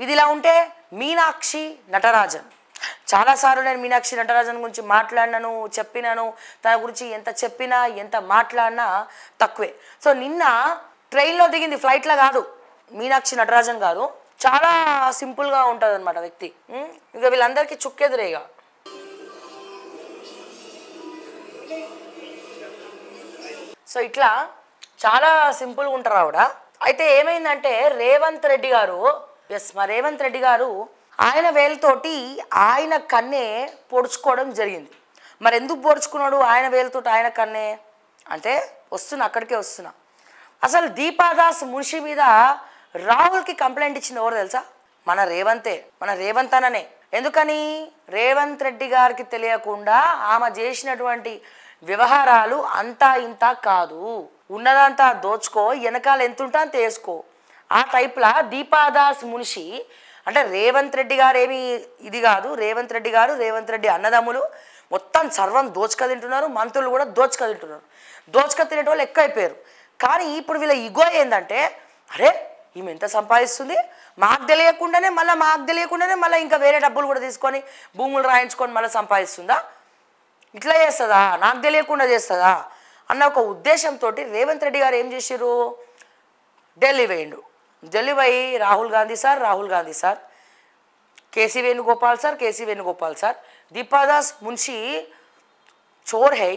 ఇదిలా ఉంటే మీనాక్షి నటరాజన్, చాలాసార్లు నేను మీనాక్షి నటరాజన్ గురించి మాట్లాడినాను, చెప్పినాను. తన గురించి ఎంత చెప్పినా ఎంత మాట్లాడినా తక్కువే. సో నిన్న ట్రైన్లో దిగింది, ఫ్లైట్లో కాదు. మీనాక్షి నటరాజన్ గారు చాలా సింపుల్గా ఉంటుంది అనమాట వ్యక్తి. ఇక వీళ్ళందరికీ చుక్కెదురేగా. సో ఇట్లా చాలా సింపుల్గా ఉంటారు ఆవిడ. అయితే ఏమైందంటే రేవంత్ రెడ్డి గారు, మా రేవంత్ రెడ్డి గారు ఆయన వేలుతోటి ఆయన కన్నే పొడుచుకోవడం జరిగింది. మరి ఎందుకు పొడుచుకున్నాడు ఆయన వేలుతోటి ఆయన కన్నే అంటే అక్కడికే వస్తున్నా. అసలు దీపాదాస్ మున్షి మీద రాహుల్కి కంప్లైంట్ ఇచ్చింది ఎవరు తెలుసా? మన రేవంత్ అన్ననే. ఎందుకని? రేవంత్ రెడ్డి గారికి తెలియకుండా ఆమె చేసినటువంటి వ్యవహారాలు అంతా ఇంత కాదు, ఉన్నదంతా దోచుకో, వెనకాల ఎంత ఉంటా అంత వేసుకో, ఆ టైప్లా దీపాదాస్ మున్షి అంటే రేవంత్ రెడ్డి గారు ఏమి ఇది కాదు. రేవంత్ రెడ్డి అన్నదమ్ములు మొత్తం సర్వం దోచుక తింటున్నారు, మంత్రులు కూడా దోచుక తింటున్నారు. దోచుక తినేట వాళ్ళు ఎక్కువైపోయారు. కానీ ఇప్పుడు వీళ్ళ ఇగో ఏంటంటే, అరే ఈమె ఎంత సంపాదిస్తుంది, మాకు తెలియకుండానే మళ్ళీ ఇంకా వేరే డబ్బులు కూడా తీసుకొని భూములు రాయించుకొని మళ్ళీ సంపాదిస్తుందా, ఇట్లా చేస్తుందా, నాకు తెలియకుండా చేస్తుందా అన్న ఒక ఉద్దేశంతో రేవంత్ రెడ్డి గారు ఏం చేశారు, ఢిల్లీ పోయి రాహుల్ గాంధీ సార్, కేసీ వేణుగోపాల్ సార్, దీపాదాస్ మున్షి చోర్ హై,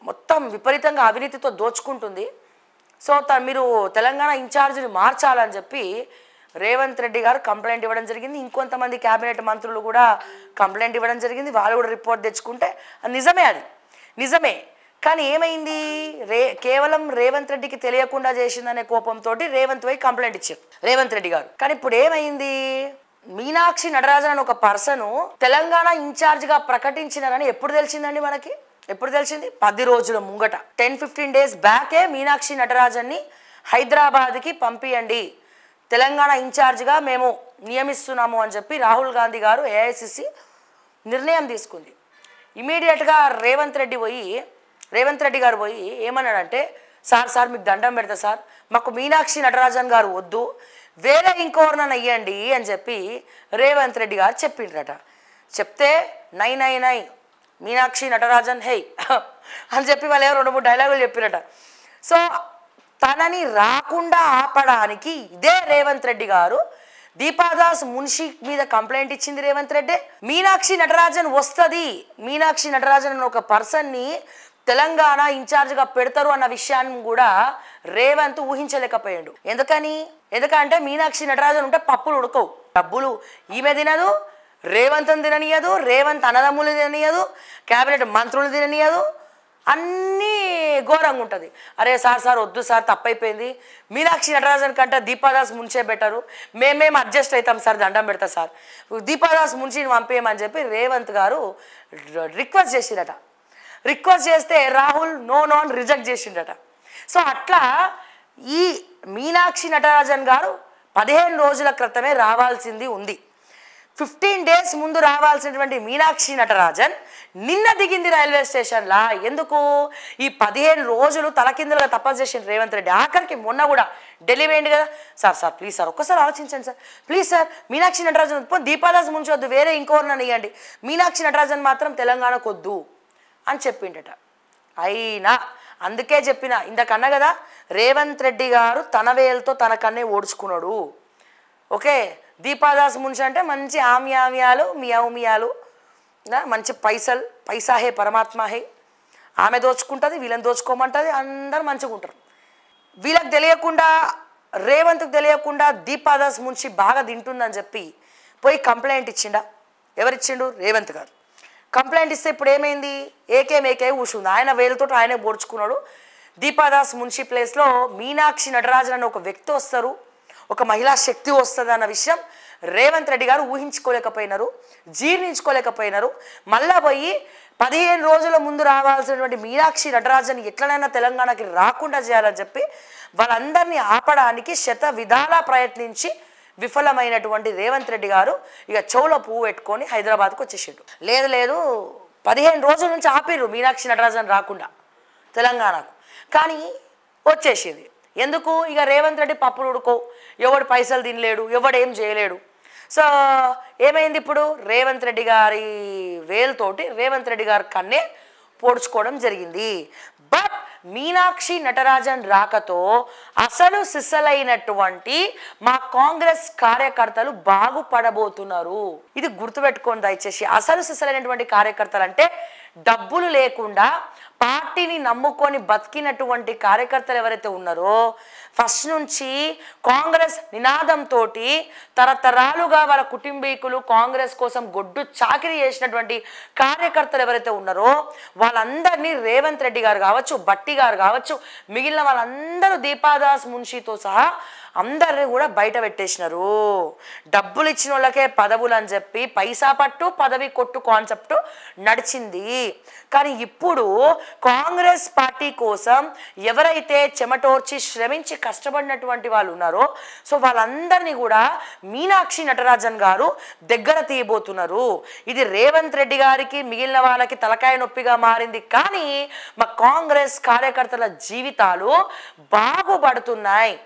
మొత్తం విపరీతంగా అవినీతితో దోచుకుంటుంది. సో మీరు తెలంగాణ ఇన్ఛార్జిని మార్చాలని చెప్పి రేవంత్ రెడ్డి గారు కంప్లైంట్ ఇవ్వడం జరిగింది. ఇంకొంతమంది క్యాబినెట్ మంత్రులు కూడా కంప్లైంట్ ఇవ్వడం జరిగింది. వాళ్ళు కూడా రిపోర్ట్ తెచ్చుకుంటే అది నిజమే. కానీ ఏమైంది, కేవలం రేవంత్ రెడ్డికి తెలియకుండా చేసిందనే కోపంతో రేవంత్ కంప్లైంట్ ఇచ్చారు రేవంత్ రెడ్డి గారు. కానీ ఇప్పుడు ఏమైంది, మీనాక్షి నటరాజన్ అని ఒక పర్సన్ తెలంగాణ ఇన్ఛార్జిగా ప్రకటించినారని ఎప్పుడు తెలిసిందండి మనకి? ఎప్పుడు తెలిసింది? 10 రోజుల ముంగట, 10-15 డేస్ బ్యాకే మీనాక్షి నటరాజన్ని హైదరాబాద్కి పంపియండి, తెలంగాణ ఇన్ఛార్జిగా మేము నియమిస్తున్నాము అని చెప్పి రాహుల్ గాంధీ గారు ఏఐసిసి నిర్ణయం తీసుకుంది. ఇమీడియట్గా రేవంత్ రెడ్డి గారు పోయి ఏమన్నాడంటే, సార్ మీకు దండం పెడతా సార్, మాకు మీనాక్షి నటరాజన్ గారు వద్దు, వేరే ఇంకోరినైనా ఇయ్యండి అని చెప్పి రేవంత్ రెడ్డి గారు చెప్పిండ్రట. చెప్తే నై మీనాక్షి నటరాజన్ హై అని చెప్పి వాళ్ళు 2-3 డైలాగులు చెప్పిరట. సో తనని రాకుండా ఆపడానికి ఇదే రేవంత్ రెడ్డి గారు దీపాదాస్ మున్షి మీద కంప్లైంట్ ఇచ్చింది రేవంత్ రెడ్డి. మీనాక్షి నటరాజన్ వస్తుంది, మీనాక్షి నటరాజన్ అనే ఒక పర్సన్ని తెలంగాణ ఇన్ఛార్జ్గా పెడతారు అన్న విషయాన్ని కూడా రేవంత్ ఊహించలేకపోయాడు. ఎందుకంటే మీనాక్షి నటరాజన్ ఉంటే పప్పులు ఉడకవు, డబ్బులు ఈమె తినదు, రేవంత్ తిననీయదు, రేవంత్ అన్నదమ్ములు తిననీయదు, క్యాబినెట్ మంత్రులు తిననీయదు, అన్నీ ఘోరంగా ఉంటుంది. అరే సార్ వద్దు సార్, తప్పైపోయింది, మీనాక్షి నటరాజన్ కంటే దీపాదాస్ మున్షే బెటరు, మేము అడ్జస్ట్ అవుతాం సార్, దండం పెడతా సార్, దీపాదాస్ మున్షిని పంపేయమని చెప్పి రేవంత్ గారు రిక్వెస్ట్ చేసిండట. రిక్వెస్ట్ చేస్తే రాహుల్ నో అని రిజెక్ట్ చేసిండట. సో అట్లా ఈ మీనాక్షి నటరాజన్ గారు 15 రోజుల క్రితమే రావాల్సింది ఉంది. 15 డేస్ ముందు రావాల్సినటువంటి మీనాక్షి నటరాజన్ నిన్న దిగింది రైల్వే స్టేషన్లా. ఎందుకు? ఈ 15 రోజులు తలకిందులుగా తపస్సు చేసింది రేవంత్ రెడ్డి. ఆఖరికి మొన్న కూడా ఢిల్లీ వేయండి కదా, సార్ ప్లీజ్ సార్ ఒక్కసారి ఆలోచించండి sir, please sir, Meenakshi Natarajan Deepa Das Munshi వద్దు, వేరే ఇంకోరినని ఇవ్వండి, మీనాక్షి నటరాజన్ మాత్రం తెలంగాణకు వద్దు అని చెప్పిండట. అయినా అందుకే చెప్పిన ఇంతకన్నా కదా, రేవంత్ రెడ్డి గారు తన వేలతో తన కన్నే ఓడ్చుకున్నాడు. ఓకే, దీపాదాస్ మున్షి అంటే మంచి ఆమ్యామ్యాలు మియాలు, మంచి పైసా హే పరమాత్మ హే, ఆమె దోచుకుంటుంది, వీళ్ళని దోచుకోమంటుంది, అందరూ మంచిగా ఉంటారు. వీళ్ళకి తెలియకుండా, రేవంత్కి తెలియకుండా దీపాదాస్ మున్షి బాగా తింటుందని చెప్పి పోయి కంప్లైంట్ ఇచ్చిండా. ఎవరిచ్చిండు? రేవంత్ గారు కంప్లైంట్ ఇస్తే ఇప్పుడు ఏమైంది, ఏకే ఊసుంది, ఆయన వేలుతో ఆయనే పోడ్చుకున్నాడు. దీపాదాస్ మున్షి ప్లేస్లో మీనాక్షి నటరాజన్ అనే ఒక వ్యక్తి వస్తారు, ఒక మహిళా శక్తి వస్తుంది అన్న విషయం రేవంత్ రెడ్డి గారు ఊహించుకోలేకపోయినారు, జీర్ణించుకోలేకపోయినారు. మళ్ళా పోయి 15 రోజుల ముందు రావాల్సినటువంటి మీనాక్షి నటరాజన్ ఎట్లనైనా తెలంగాణకి రాకుండా చేయాలని చెప్పి వాళ్ళందరినీ ఆపడానికి శత విధాలా ప్రయత్నించి విఫలమైనటువంటి రేవంత్ రెడ్డి గారు ఇక చెవులో పువ్వు పెట్టుకొని హైదరాబాద్కు వచ్చేసాడు. లేదు 15 రోజుల నుంచి ఆపిర్రు మీనాక్షి నటరాజన్ రాకుండా తెలంగాణకు, కానీ వచ్చేసింది. ఎందుకు ఇక రేవంత్ రెడ్డి పప్పులు ఉడుకో, ఎవడు పైసలు తినలేడు, ఎవడేం చేయలేడు. సో ఏమైంది, ఇప్పుడు రేవంత్ రెడ్డి గారి వేలుతోటి రేవంత్ రెడ్డి గారి కన్నే పోడ్చుకోవడం జరిగింది. బట్ మీనాక్షి నటరాజన్ రాకతో అసలు సిసలైనటువంటి మా కాంగ్రెస్ కార్యకర్తలు బాగుపడబోతున్నారు. ఇది గుర్తుపెట్టుకోండి దయచేసి. అసలు సిసలైనటువంటి కార్యకర్తలు అంటే డబ్బులు లేకుండా పార్టీని నమ్ముకొని బతికినటువంటి కార్యకర్తలు ఎవరైతే ఉన్నారో, ఫస్ట్ నుంచి కాంగ్రెస్ నినాదంతో తరతరాలుగా వాళ్ళ కుటుంబీకులు కాంగ్రెస్ కోసం గొడ్డు చాకిరీ చేసినటువంటి కార్యకర్తలు ఎవరైతే ఉన్నారో వాళ్ళందరినీ రేవంత్ రెడ్డి గారు కావచ్చు, బట్టి గారు కావచ్చు, మిగిలిన వాళ్ళందరూ దీపాదాస్ మున్షితో సహా అందరినీ కూడా బయట పెట్టేసినారు. డబ్బులు ఇచ్చిన వాళ్ళకే పదవులు అని చెప్పి పైసా పట్టు పదవి కొట్టు కాన్సెప్ట్ నడిచింది. కానీ ఇప్పుడు కాంగ్రెస్ పార్టీ కోసం ఎవరైతే చెమటోర్చి శ్రమించి కష్టపడినటువంటి వాళ్ళు ఉన్నారో సో వాళ్ళందరినీ కూడా మీనాక్షి నటరాజన్ గారు దగ్గర తీయబోతున్నారు. ఇది రేవంత్ రెడ్డి గారికి మిగిలిన వాళ్ళకి తలకాయ నొప్పిగా మారింది. కానీ మా కాంగ్రెస్ కార్యకర్తల జీవితాలు బాగుపడుతున్నాయి.